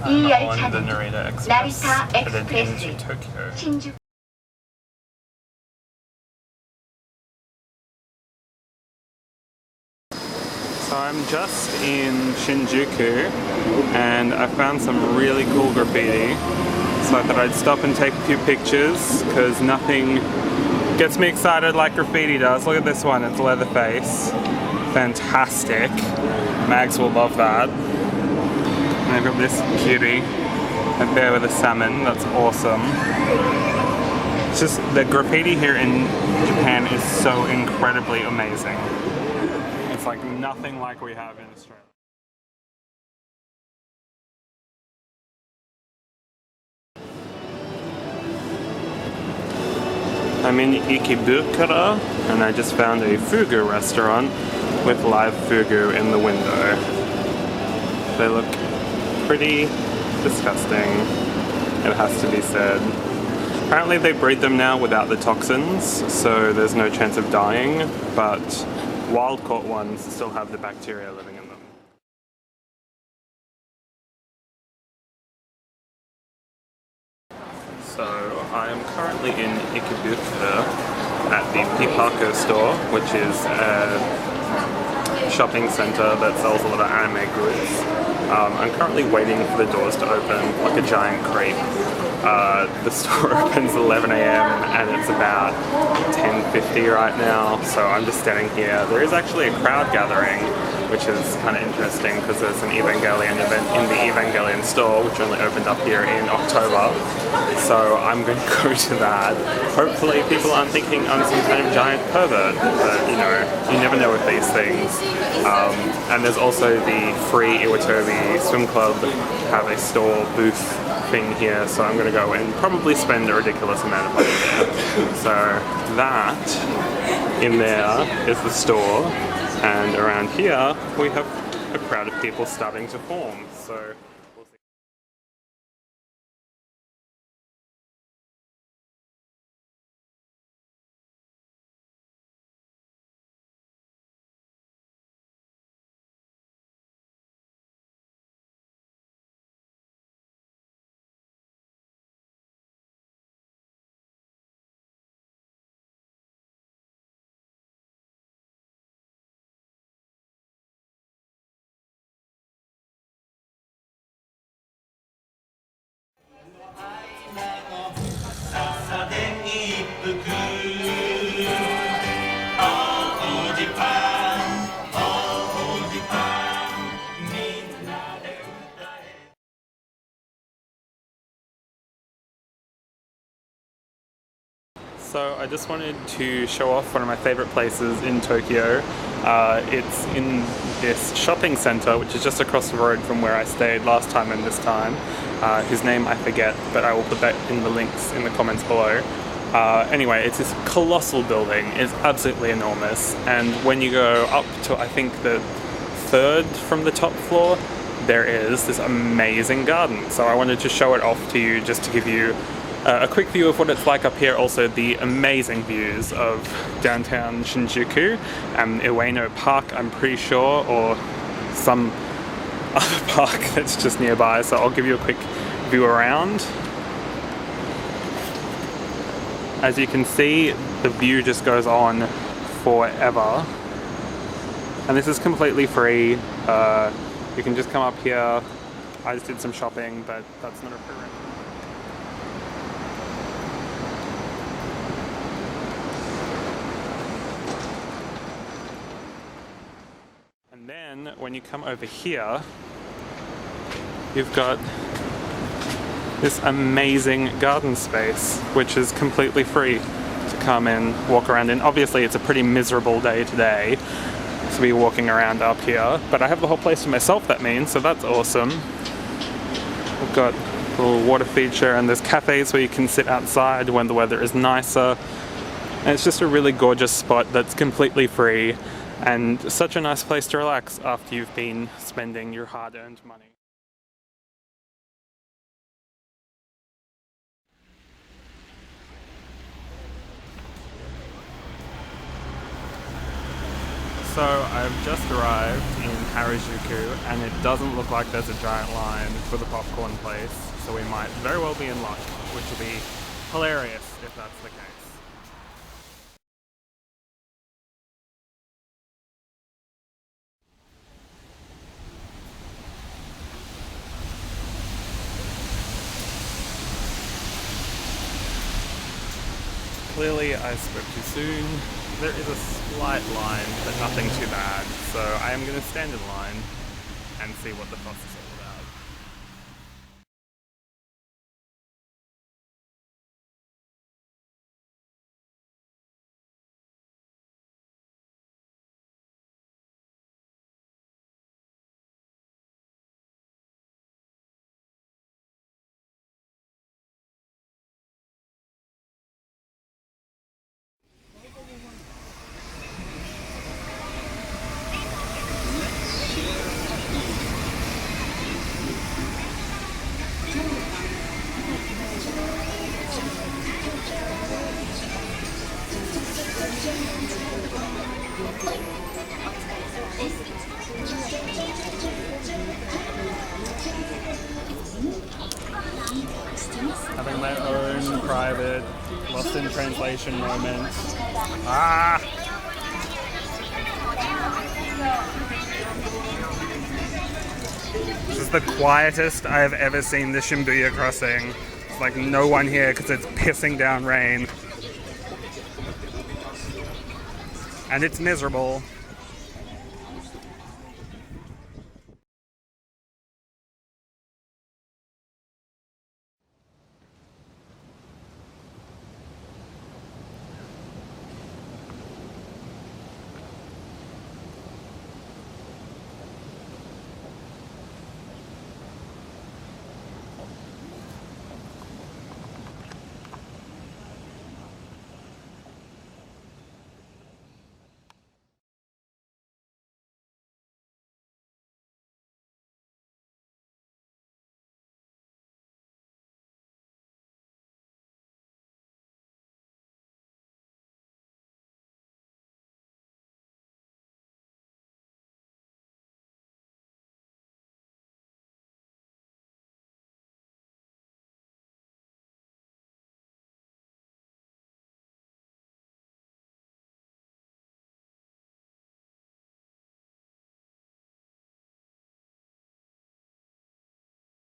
I'm 이 on the 열차는 Narita Express 나리타 headed 엑스프레스 into Tokyo. 신주 So I'm just in Shinjuku and I found some really cool graffiti. So I thought I'd stop and take a few pictures because nothing gets me excited like graffiti does. Look at this one, it's Leatherface. Fantastic. Mags will love that. And I've got this cutie, a bear with a salmon, that's awesome. It's just, the graffiti here in Japan is so incredibly amazing. It's like nothing like we have in Australia. I'm in Ikebukuro and I just found a fugu restaurant with live fugu in the window. They look pretty disgusting, it has to be said. Apparently they breed them now without the toxins, so there's no chance of dying, but wild caught ones still have the bacteria living in them. So I am currently in Ikebukuro at the Pipako store, which is a shopping centre that sells a lot of anime goods. I'm currently waiting for the doors to open like a giant creep. The store opens 11 AM and it's about 10:50 right now, so I'm just standing here. There is actually a crowd gathering, which is kind of interesting because there's an Evangelion event in the Evangelion store, which only opened up here in October. So I'm going to go to that. Hopefully people aren't thinking I'm some kind of giant pervert, but you know, you never know with these things. And there's also the free Iwatobi Swim Club have a store booth thing here, so I'm going to go and probably spend a ridiculous amount of money there. So that in there is the store, and around here we have a crowd of people starting to form. So we'll see. So I just wanted to show off one of my favorite places in Tokyo. It's in this shopping center, which is just across the road from where I stayed last time and this time. His name I forget, but I will put that in the links in the comments below. Anyway, it's this colossal building. It's absolutely enormous, and when you go up to, I think, the third from the top floor, there is this amazing garden. So I wanted to show it off to you just to give you a quick view of what it's like up here. Also the amazing views of downtown Shinjuku and Ueno Park, I'm pretty sure, or some other park that's just nearby. So I'll give you a quick view around. As you can see, the view just goes on forever. And this is completely free. You can just come up here. I just did some shopping, but that's not a prerequisite. And then when you come over here, you've got this amazing garden space, which is completely free to come and walk around in. Obviously it's a pretty miserable day today to be walking around up here, but I have the whole place to myself, that means, so that's awesome. We've got a little water feature, and there's cafes where you can sit outside when the weather is nicer. And it's just a really gorgeous spot that's completely free and such a nice place to relax after you've been spending your hard-earned money. So I've just arrived in Harajuku and it doesn't look like there's a giant line for the popcorn place, so we might very well be in luck, which will be hilarious if that's the case. Clearly I spoke too soon. There is a slight line, but nothing too bad, so I am going to stand in line and see what the fuss is all about. Having my own private lost in translation moment. Ah! This is the quietest I have ever seen the Shibuya crossing. It's like no one here because it's pissing down rain. And it's miserable.